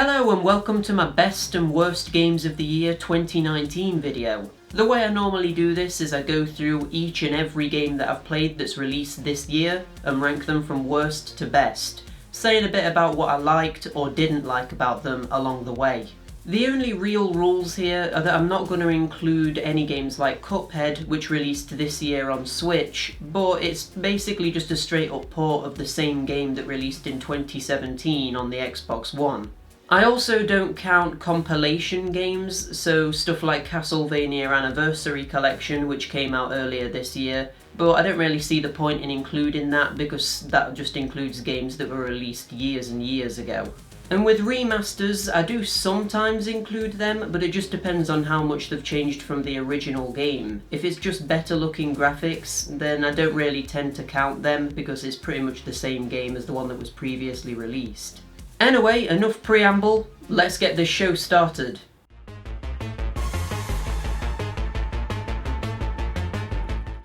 Hello and welcome to my best and worst games of the year 2019 video. The way I normally do this is I go through each and every game that I've played that's released this year and rank them from worst to best, saying a bit about what I liked or didn't like about them along the way. The only real rules here are that I'm not going to include any games like Cuphead, which released this year on Switch, but it's basically just a straight up port of the same game that released in 2017 on the Xbox One. I also don't count compilation games, so stuff like Castlevania Anniversary Collection, which came out earlier this year, but I don't really see the point in including that because that just includes games that were released years and years ago. And with remasters, I do sometimes include them, but it just depends on how much they've changed from the original game. If it's just better looking graphics, then I don't really tend to count them because it's pretty much the same game as the one that was previously released. Anyway, enough preamble, let's get this show started.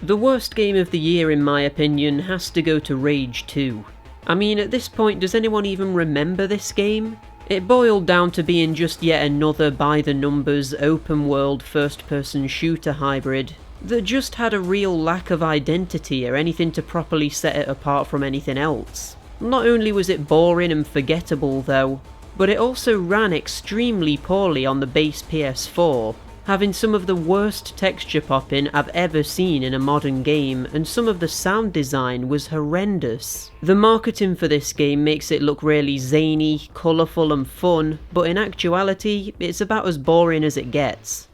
The worst game of the year in my opinion has to go to Rage 2. I mean, at this point, does anyone even remember this game? It boiled down to being just yet another by-the-numbers, open-world, first-person shooter hybrid that just had a real lack of identity or anything to properly set it apart from anything else. Not only was it boring and forgettable though, but it also ran extremely poorly on the base PS4, having some of the worst texture popping I've ever seen in a modern game, and some of the sound design was horrendous. The marketing for this game makes it look really zany, colourful and fun, but in actuality, it's about as boring as it gets.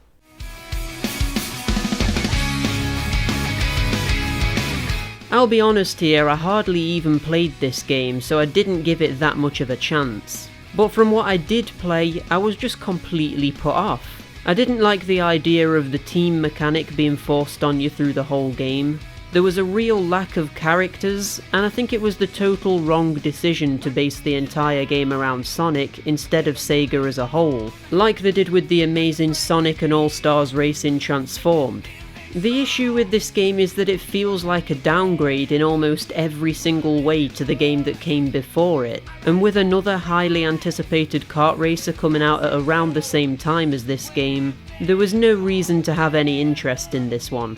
I'll be honest here, I hardly even played this game, so I didn't give it that much of a chance. But from what I did play, I was just completely put off. I didn't like the idea of the team mechanic being forced on you through the whole game. There was a real lack of characters, and I think it was the total wrong decision to base the entire game around Sonic instead of Sega as a whole, like they did with the amazing Sonic and All-Stars Racing Transformed. The issue with this game is that it feels like a downgrade in almost every single way to the game that came before it, and with another highly anticipated kart racer coming out at around the same time as this game, there was no reason to have any interest in this one.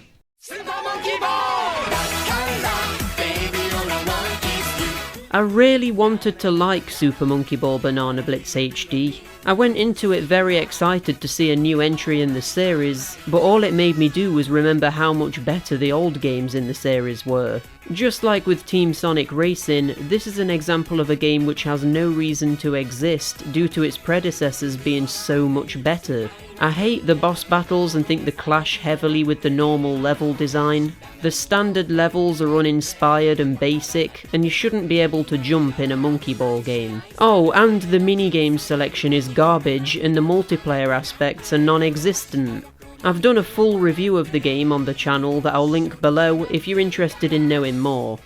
I really wanted to like Super Monkey Ball Banana Blitz HD. I went into it very excited to see a new entry in the series, but all it made me do was remember how much better the old games in the series were. Just like with Team Sonic Racing, this is an example of a game which has no reason to exist due to its predecessors being so much better. I hate the boss battles and think they clash heavily with the normal level design. The standard levels are uninspired and basic, and you shouldn't be able to jump in a Monkey Ball game. Oh, and the minigame selection is garbage and the multiplayer aspects are non-existent. I've done a full review of the game on the channel that I'll link below if you're interested in knowing more.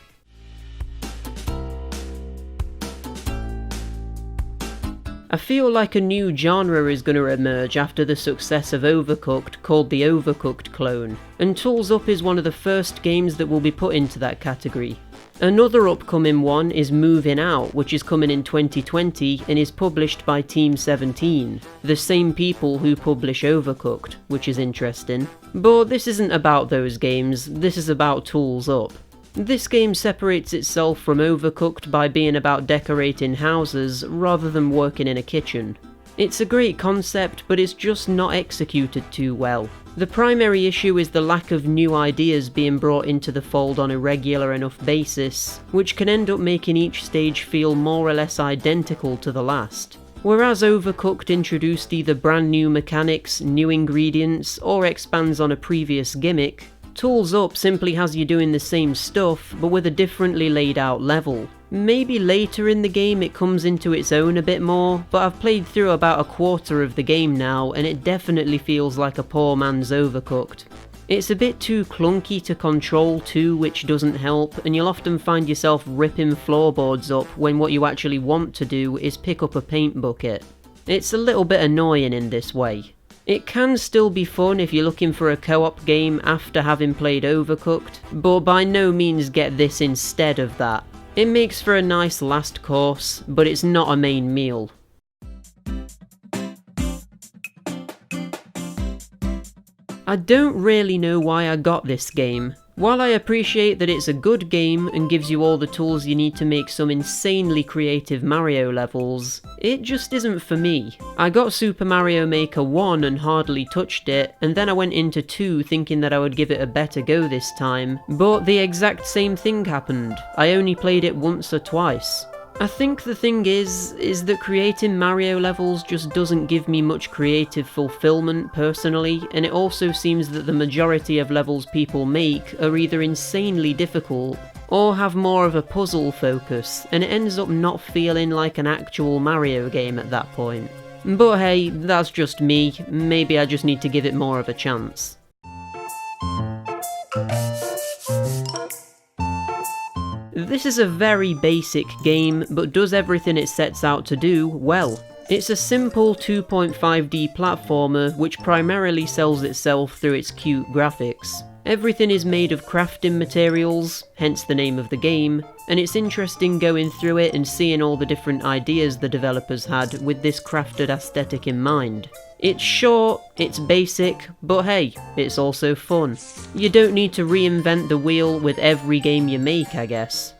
I feel like a new genre is going to emerge after the success of Overcooked, called the Overcooked clone, and Tools Up is one of the first games that will be put into that category. Another upcoming one is Moving Out, which is coming in 2020 and is published by Team 17, the same people who publish Overcooked, which is interesting. But this isn't about those games, this is about Tools Up. This game separates itself from Overcooked by being about decorating houses rather than working in a kitchen. It's a great concept, but it's just not executed too well. The primary issue is the lack of new ideas being brought into the fold on a regular enough basis, which can end up making each stage feel more or less identical to the last. Whereas Overcooked introduced either brand new mechanics, new ingredients, or expands on a previous gimmick, Tools Up simply has you doing the same stuff, but with a differently laid out level. Maybe later in the game it comes into its own a bit more, but I've played through about a quarter of the game now, and it definitely feels like a poor man's Overcooked. It's a bit too clunky to control too, which doesn't help, and you'll often find yourself ripping floorboards up when what you actually want to do is pick up a paint bucket. It's a little bit annoying in this way. It can still be fun if you're looking for a co-op game after having played Overcooked, but by no means get this instead of that. It makes for a nice last course, but it's not a main meal. I don't really know why I got this game. While I appreciate that it's a good game and gives you all the tools you need to make some insanely creative Mario levels, it just isn't for me. I got Super Mario Maker 1 and hardly touched it, and then I went into 2 thinking that I would give it a better go this time, but the exact same thing happened. I only played it once or twice. I think the thing is that creating Mario levels just doesn't give me much creative fulfillment personally, and it also seems that the majority of levels people make are either insanely difficult or have more of a puzzle focus, and it ends up not feeling like an actual Mario game at that point. But hey, that's just me, maybe I just need to give it more of a chance. This is a very basic game, but does everything it sets out to do well. It's a simple 2.5D platformer which primarily sells itself through its cute graphics. Everything is made of crafting materials, hence the name of the game, and it's interesting going through it and seeing all the different ideas the developers had with this crafted aesthetic in mind. It's short, it's basic, but hey, it's also fun. You don't need to reinvent the wheel with every game you make, I guess.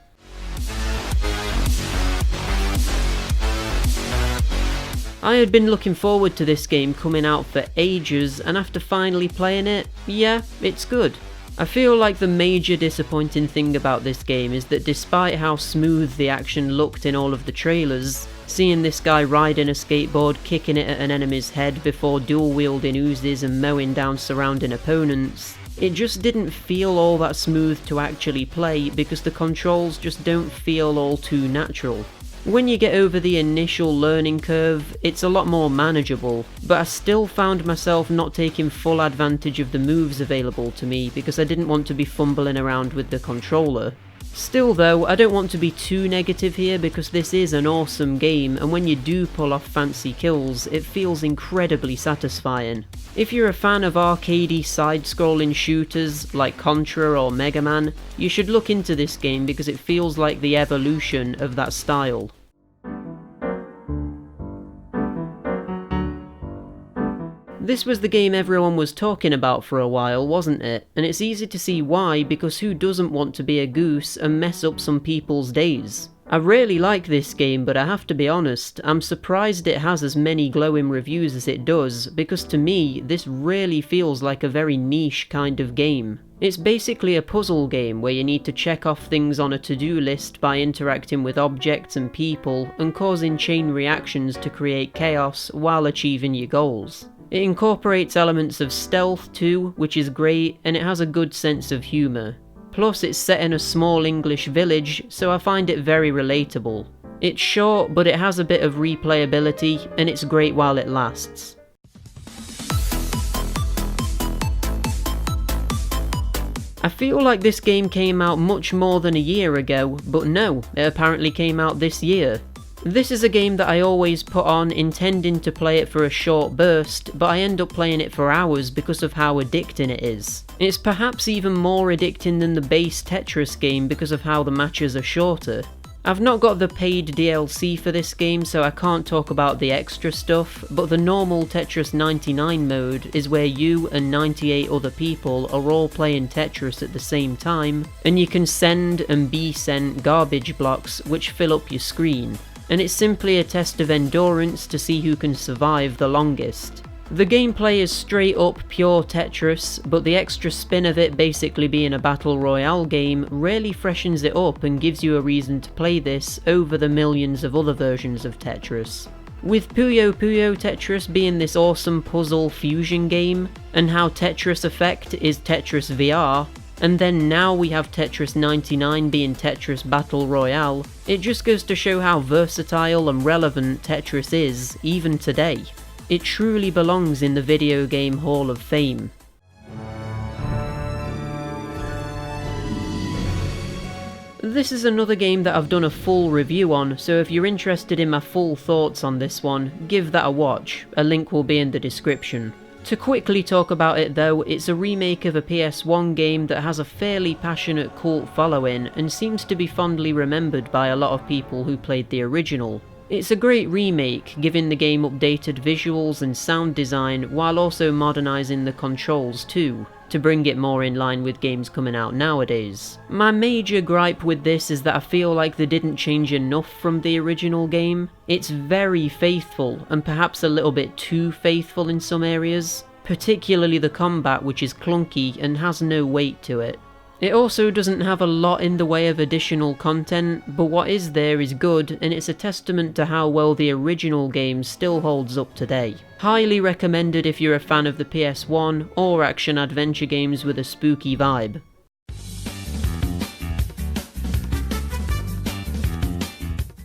I had been looking forward to this game coming out for ages, and after finally playing it, yeah, it's good. I feel like the major disappointing thing about this game is that despite how smooth the action looked in all of the trailers, seeing this guy riding a skateboard, kicking it at an enemy's head before dual-wielding oozes and mowing down surrounding opponents, it just didn't feel all that smooth to actually play because the controls just don't feel all too natural. When you get over the initial learning curve, it's a lot more manageable, but I still found myself not taking full advantage of the moves available to me because I didn't want to be fumbling around with the controller. Still though, I don't want to be too negative here because this is an awesome game, and when you do pull off fancy kills, it feels incredibly satisfying. If you're a fan of arcadey side-scrolling shooters like Contra or Mega Man, you should look into this game because it feels like the evolution of that style. This was the game everyone was talking about for a while, wasn't it? And it's easy to see why, because who doesn't want to be a goose and mess up some people's days? I really like this game, but I have to be honest, I'm surprised it has as many glowing reviews as it does, because to me, this really feels like a very niche kind of game. It's basically a puzzle game where you need to check off things on a to-do list by interacting with objects and people and causing chain reactions to create chaos while achieving your goals. It incorporates elements of stealth too, which is great, and it has a good sense of humour. Plus it's set in a small English village, so I find it very relatable. It's short, but it has a bit of replayability, and it's great while it lasts. I feel like this game came out much more than a year ago, but no, it apparently came out this year. This is a game that I always put on intending to play it for a short burst, but I end up playing it for hours because of how addicting it is. It's perhaps even more addicting than the base Tetris game because of how the matches are shorter. I've not got the paid DLC for this game, so I can't talk about the extra stuff, but the normal Tetris 99 mode is where you and 98 other people are all playing Tetris at the same time, and you can send and be sent garbage blocks which fill up your screen. And it's simply a test of endurance to see who can survive the longest. The gameplay is straight up pure Tetris, but the extra spin of it basically being a battle royale game really freshens it up and gives you a reason to play this over the millions of other versions of Tetris. With Puyo Puyo Tetris being this awesome puzzle fusion game, and how Tetris Effect is Tetris VR, and then now we have Tetris 99 being Tetris Battle Royale, it just goes to show how versatile and relevant Tetris is, even today. It truly belongs in the video game Hall of Fame. This is another game that I've done a full review on, so if you're interested in my full thoughts on this one, give that a watch, a link will be in the description. To quickly talk about it though, it's a remake of a PS1 game that has a fairly passionate cult following and seems to be fondly remembered by a lot of people who played the original. It's a great remake, giving the game updated visuals and sound design while also modernising the controls too, to bring it more in line with games coming out nowadays. My major gripe with this is that I feel like they didn't change enough from the original game. It's very faithful, and perhaps a little bit too faithful in some areas, particularly the combat, which is clunky and has no weight to it. It also doesn't have a lot in the way of additional content, but what is there is good, and it's a testament to how well the original game still holds up today. Highly recommended if you're a fan of the PS1 or action-adventure games with a spooky vibe.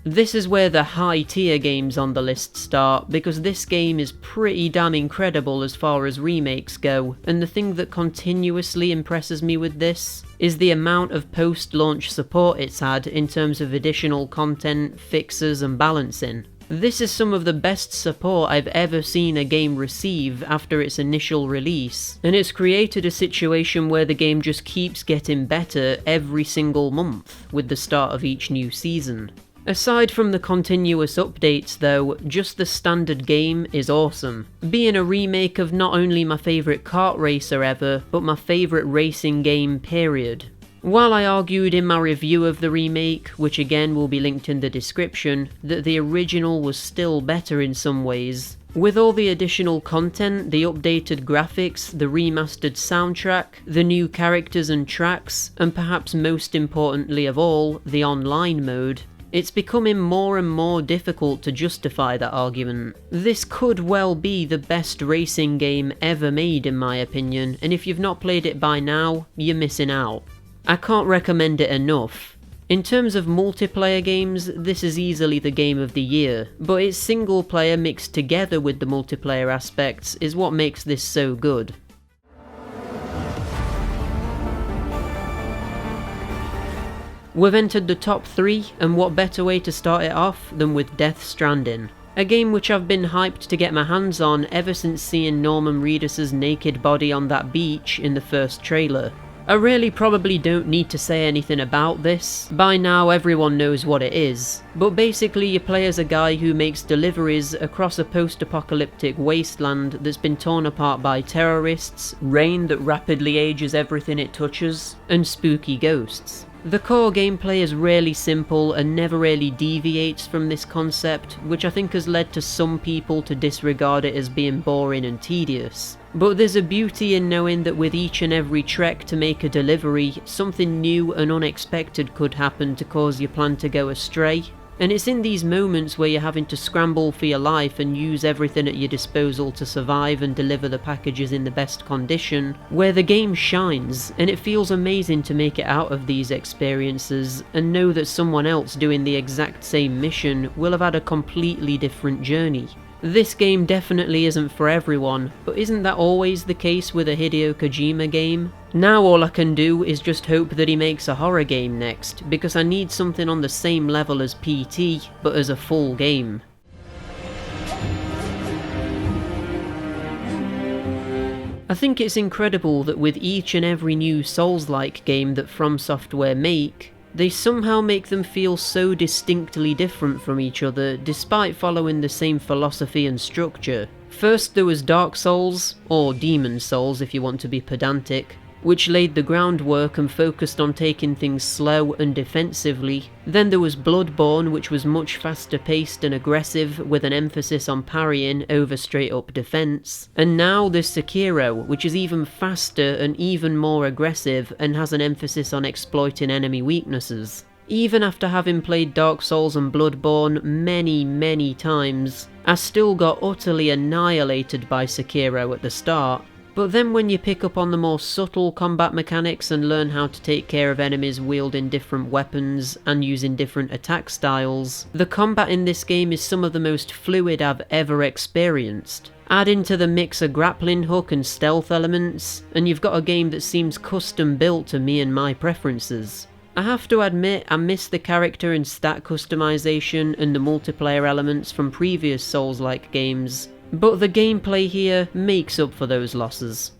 This is where the high tier games on the list start, because this game is pretty damn incredible as far as remakes go, and the thing that continuously impresses me with this is the amount of post-launch support it's had in terms of additional content, fixes and balancing. This is some of the best support I've ever seen a game receive after its initial release, and it's created a situation where the game just keeps getting better every single month with the start of each new season. Aside from the continuous updates though, just the standard game is awesome, being a remake of not only my favourite kart racer ever, but my favourite racing game period. While I argued in my review of the remake, which again will be linked in the description, that the original was still better in some ways, with all the additional content, the updated graphics, the remastered soundtrack, the new characters and tracks, and perhaps most importantly of all, the online mode, it's becoming more and more difficult to justify that argument. This could well be the best racing game ever made in my opinion, and if you've not played it by now, you're missing out. I can't recommend it enough. In terms of multiplayer games, this is easily the game of the year, but its single player mixed together with the multiplayer aspects is what makes this so good. We've entered the top 3, and what better way to start it off than with Death Stranding. A game which I've been hyped to get my hands on ever since seeing Norman Reedus' naked body on that beach in the first trailer. I really probably don't need to say anything about this, by now everyone knows what it is, but basically you play as a guy who makes deliveries across a post-apocalyptic wasteland that's been torn apart by terrorists, rain that rapidly ages everything it touches, and spooky ghosts. The core gameplay is really simple and never really deviates from this concept, which I think has led to some people to disregard it as being boring and tedious. But there's a beauty in knowing that with each and every trek to make a delivery, something new and unexpected could happen to cause your plan to go astray. And it's in these moments where you're having to scramble for your life and use everything at your disposal to survive and deliver the packages in the best condition, where the game shines, and it feels amazing to make it out of these experiences and know that someone else doing the exact same mission will have had a completely different journey. This game definitely isn't for everyone, but isn't that always the case with a Hideo Kojima game? Now all I can do is just hope that he makes a horror game next, because I need something on the same level as PT, but as a full game. I think it's incredible that with each and every new Souls-like game that From Software make, they somehow make them feel so distinctly different from each other, despite following the same philosophy and structure. First there was Dark Souls, or Demon Souls if you want to be pedantic, which laid the groundwork and focused on taking things slow and defensively. Then there was Bloodborne, which was much faster paced and aggressive, with an emphasis on parrying over straight up defense. And now there's Sekiro, which is even faster and even more aggressive and has an emphasis on exploiting enemy weaknesses. Even after having played Dark Souls and Bloodborne many times, I still got utterly annihilated by Sekiro at the start. But then when you pick up on the more subtle combat mechanics and learn how to take care of enemies wielding different weapons and using different attack styles, the combat in this game is some of the most fluid I've ever experienced. Add into the mix a grappling hook and stealth elements, and you've got a game that seems custom built to me and my preferences. I have to admit I miss the character and stat customization and the multiplayer elements from previous Souls-like games, but the gameplay here makes up for those losses.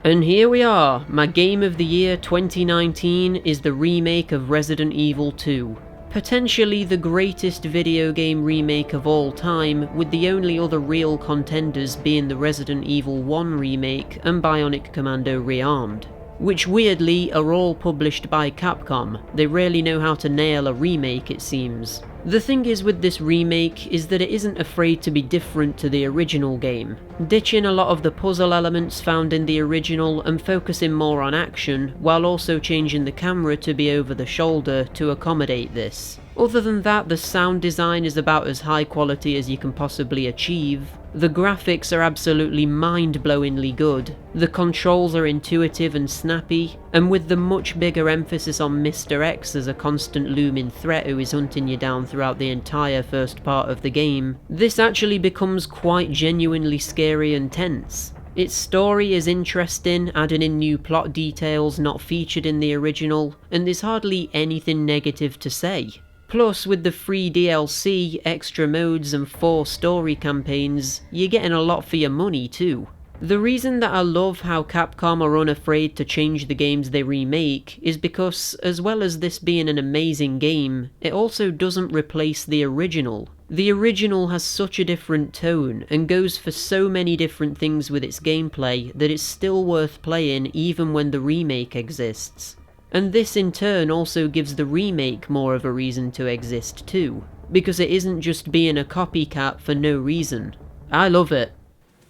And here we are, my game of the year 2019 is the remake of Resident Evil 2. Potentially the greatest video game remake of all time, with the only other real contenders being the Resident Evil 1 remake and Bionic Commando Rearmed, which weirdly are all published by Capcom. They really know how to nail a remake, it seems. The thing is with this remake is that it isn't afraid to be different to the original game, ditching a lot of the puzzle elements found in the original and focusing more on action, while also changing the camera to be over the shoulder to accommodate this. Other than that, the sound design is about as high quality as you can possibly achieve. The graphics are absolutely mind-blowingly good, the controls are intuitive and snappy, and with the much bigger emphasis on Mr. X as a constant looming threat who is hunting you down throughout the entire first part of the game, this actually becomes quite genuinely scary and tense. Its story is interesting, adding in new plot details not featured in the original, and there's hardly anything negative to say. Plus, with the free DLC, extra modes and 4 story campaigns, you're getting a lot for your money too. The reason that I love how Capcom are unafraid to change the games they remake is because, as well as this being an amazing game, it also doesn't replace the original. The original has such a different tone and goes for so many different things with its gameplay that it's still worth playing even when the remake exists. And this in turn also gives the remake more of a reason to exist too, because it isn't just being a copycat for no reason. I love it.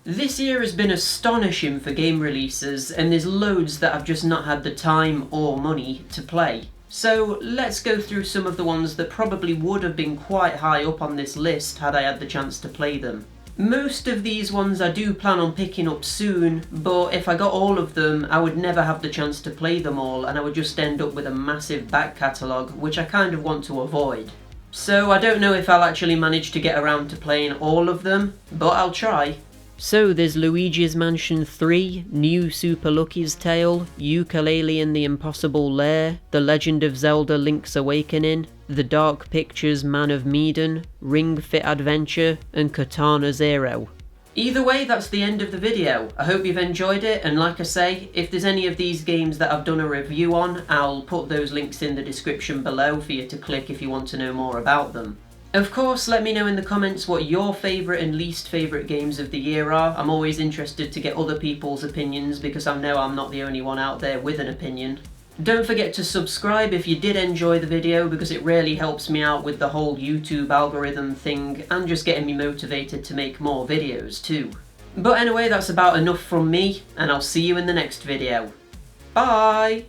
This year has been astonishing for game releases, and there's loads that I've just not had the time or money to play. So let's go through some of the ones that probably would have been quite high up on this list had I had the chance to play them. Most of these ones I do plan on picking up soon, but if I got all of them, I would never have the chance to play them all, and I would just end up with a massive back catalogue, which I kind of want to avoid. So I don't know if I'll actually manage to get around to playing all of them, but I'll try. So there's Luigi's Mansion 3, New Super Lucky's Tale, Yooka-Laylee and the Impossible Lair, The Legend of Zelda Link's Awakening, The Dark Pictures Man of Medan, Ring Fit Adventure, and Katana Zero. Either way, that's the end of the video. I hope you've enjoyed it, and like I say, if there's any of these games that I've done a review on, I'll put those links in the description below for you to click if you want to know more about them. Of course, let me know in the comments what your favourite and least favourite games of the year are. I'm always interested to get other people's opinions because I know I'm not the only one out there with an opinion. Don't forget to subscribe if you did enjoy the video because it really helps me out with the whole YouTube algorithm thing and just getting me motivated to make more videos too. But anyway, that's about enough from me, and I'll see you in the next video. Bye!